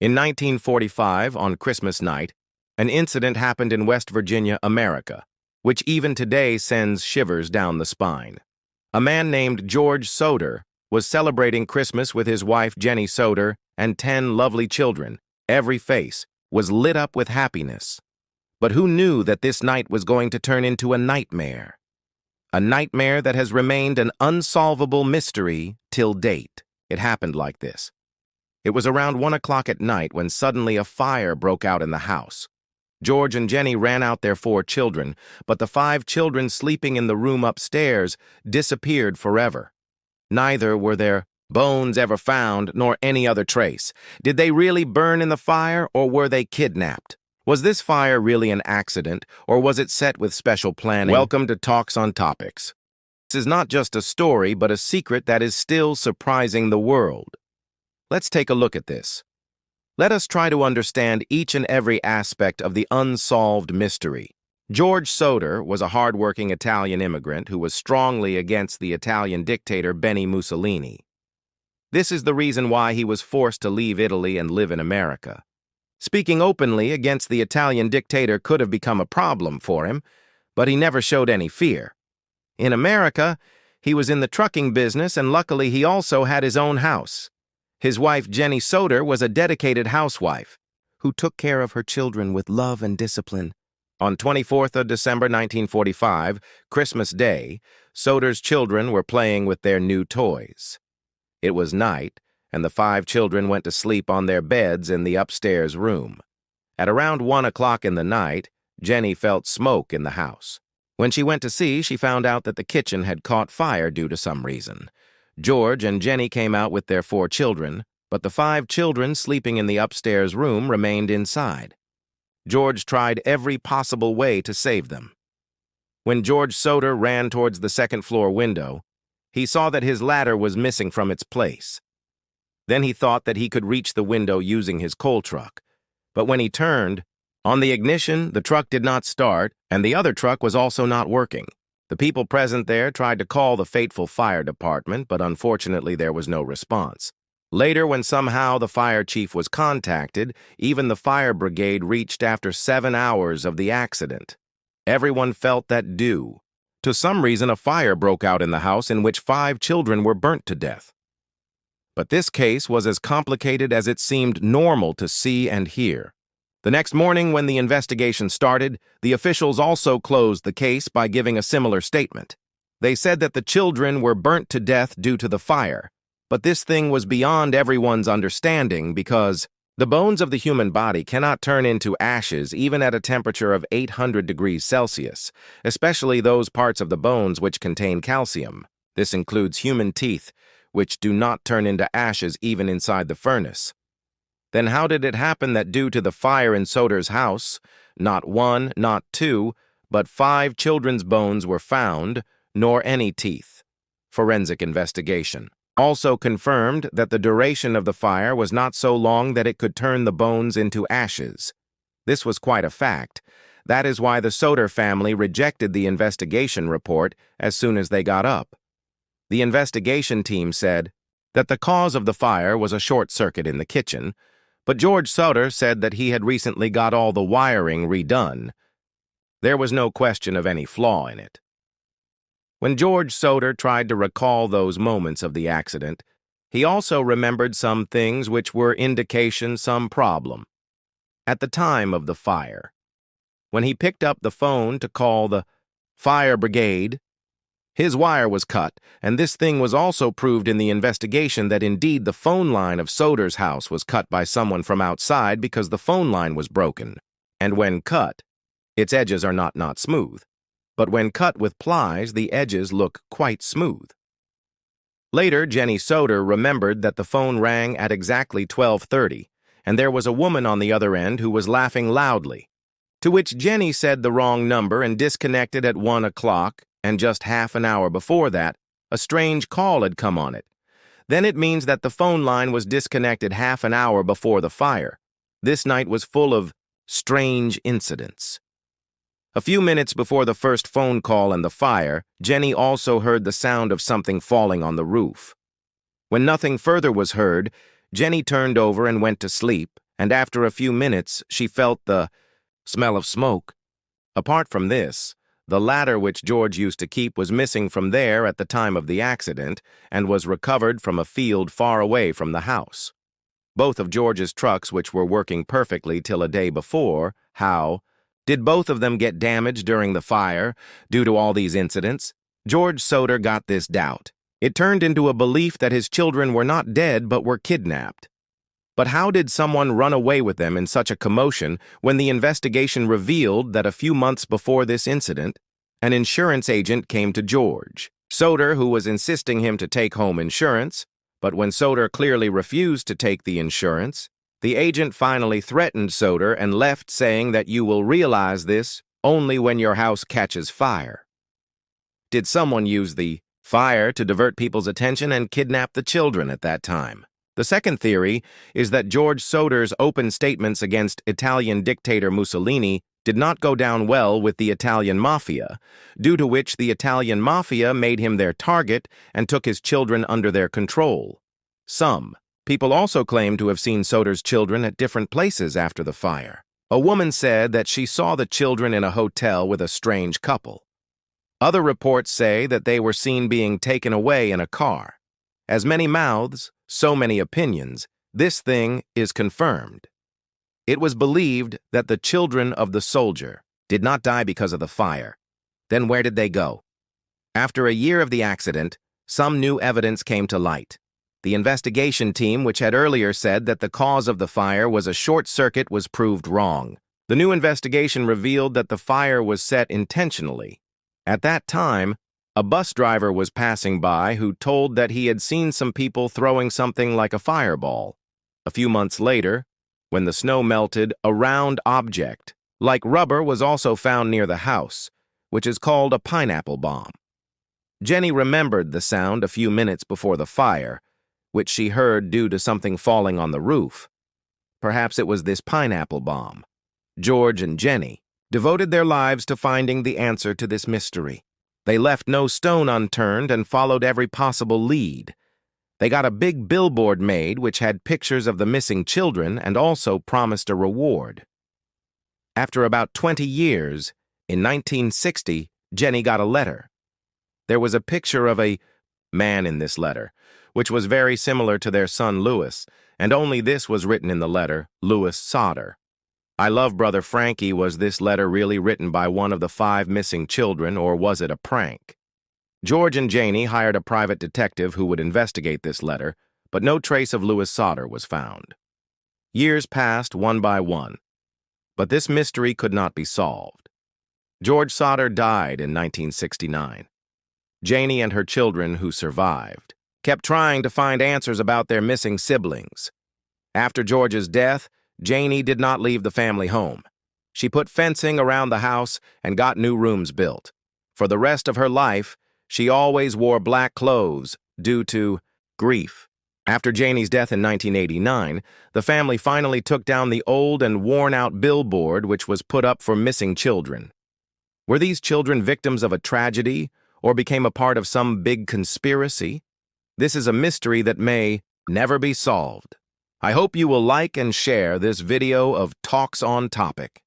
In 1945, on Christmas night, an incident happened in West Virginia, America, which even today sends shivers down the spine. A man named George Soder was celebrating Christmas with his wife Jenny Soder and 10 lovely children. Every face was lit up with happiness. But who knew that this night was going to turn into a nightmare? A nightmare that has remained an unsolvable mystery till date. It happened like this. It was around 1 o'clock at night when suddenly a fire broke out in the house. George and Jenny ran out their 4 children, but the 5 children sleeping in the room upstairs disappeared forever. Neither were their bones ever found, nor any other trace. Did they really burn in the fire, or were they kidnapped? Was this fire really an accident, or was it set with special planning? Welcome to Talks on Topics. This is not just a story, but a secret that is still surprising the world. Let's take a look at this. Let us try to understand each and every aspect of the unsolved mystery. George Soder was a hard-working Italian immigrant who was strongly against the Italian dictator Benny Mussolini. This is the reason why he was forced to leave Italy and live in America. Speaking openly against the Italian dictator could have become a problem for him, but he never showed any fear. In America, he was in the trucking business, and luckily he also had his own house. His wife, Jenny Soder, was a dedicated housewife who took care of her children with love and discipline. On 24th of December 1945, Christmas Day, Soder's children were playing with their new toys. It was night, and the 5 children went to sleep on their beds in the upstairs room. At around 1 o'clock in the night, Jenny felt smoke in the house. When she went to see, she found out that the kitchen had caught fire due to some reason. George and Jenny came out with their 4 children, but the 5 children sleeping in the upstairs room remained inside. George tried every possible way to save them. When George Soder ran towards the second-floor window, he saw that his ladder was missing from its place. Then he thought that he could reach the window using his coal truck. But when he turned on the ignition, the truck did not start, and the other truck was also not working. The people present there tried to call the fateful fire department, but unfortunately there was no response. Later, when somehow the fire chief was contacted, even the fire brigade reached after 7 hours of the accident. Everyone felt that due to some reason a fire broke out in the house in which 5 children were burnt to death. But this case was as complicated as it seemed normal to see and hear. The next morning, when the investigation started, the officials also closed the case by giving a similar statement. They said that the children were burnt to death due to the fire, but this thing was beyond everyone's understanding because the bones of the human body cannot turn into ashes even at a temperature of 800 degrees Celsius, especially those parts of the bones which contain calcium. This includes human teeth, which do not turn into ashes even inside the furnace. Then how did it happen that due to the fire in Soder's house, not 1, not 2, but 5 children's bones were found, nor any teeth? Forensic investigation also confirmed that the duration of the fire was not so long that it could turn the bones into ashes. This was quite a fact. That is why the Soder family rejected the investigation report as soon as they got up. The investigation team said that the cause of the fire was a short circuit in the kitchen, but George Soder said that he had recently got all the wiring redone. There was no question of any flaw in it. When George Soder tried to recall those moments of the accident, he also remembered some things which were indication some problem. At the time of the fire, when he picked up the phone to call the fire brigade, his wire was cut, and this thing was also proved in the investigation that indeed the phone line of Soder's house was cut by someone from outside because the phone line was broken. And when cut, its edges are not smooth. But when cut with plies, the edges look quite smooth. Later, Jenny Soder remembered that the phone rang at exactly 12:30, and there was a woman on the other end who was laughing loudly, to which Jenny said the wrong number and disconnected at 1 o'clock, and just half an hour before that, a strange call had come on it. Then it means that the phone line was disconnected half an hour before the fire. This night was full of strange incidents. A few minutes before the first phone call and the fire, Jenny also heard the sound of something falling on the roof. When nothing further was heard, Jenny turned over and went to sleep, and after a few minutes she felt the smell of smoke. Apart from this, the ladder which George used to keep was missing from there at the time of the accident and was recovered from a field far away from the house. Both of George's trucks, which were working perfectly till a day before, did both of them get damaged during the fire due to all these incidents? George Soder got this doubt. It turned into a belief that his children were not dead but were kidnapped. But how did someone run away with them in such a commotion when the investigation revealed that a few months before this incident, an insurance agent came to George Soder, who was insisting him to take home insurance, but when Soder clearly refused to take the insurance, the agent finally threatened Soder and left, saying that you will realize this only when your house catches fire. Did someone use the fire to divert people's attention and kidnap the children at that time? The second theory is that George Soder's open statements against Italian dictator Mussolini did not go down well with the Italian mafia, due to which the Italian mafia made him their target and took his children under their control. Some people also claim to have seen Soder's children at different places after the fire. A woman said that she saw the children in a hotel with a strange couple. Other reports say that they were seen being taken away in a car. As many mouths, so many opinions, this thing is confirmed. It was believed that the children of the soldier did not die because of the fire. Then where did they go? After a year of the accident, some new evidence came to light. The investigation team, which had earlier said that the cause of the fire was a short circuit, was proved wrong. The new investigation revealed that the fire was set intentionally. At that time, a bus driver was passing by who told that he had seen some people throwing something like a fireball. A few months later, when the snow melted, a round object, like rubber, was also found near the house, which is called a pineapple bomb. Jenny remembered the sound a few minutes before the fire, which she heard due to something falling on the roof. Perhaps it was this pineapple bomb. George and Jenny devoted their lives to finding the answer to this mystery. They left no stone unturned and followed every possible lead. They got a big billboard made which had pictures of the missing children and also promised a reward. After about 20 years, in 1960, Jenny got a letter. There was a picture of a man in this letter, which was very similar to their son Louis, and only this was written in the letter, Louis Soder. I love Brother Frankie. Was this letter really written by one of the 5 missing children, or was it a prank? George and Janie hired a private detective who would investigate this letter, but no trace of Louis Soder was found. Years passed one by one, but this mystery could not be solved. George Soder died in 1969. Janie and her children, who survived, kept trying to find answers about their missing siblings. After George's death, Janie did not leave the family home. She put fencing around the house and got new rooms built. For the rest of her life, she always wore black clothes due to grief. After Janie's death in 1989, the family finally took down the old and worn-out billboard which was put up for missing children. Were these children victims of a tragedy or became a part of some big conspiracy? This is a mystery that may never be solved. I hope you will like and share this video of Talks on Topic.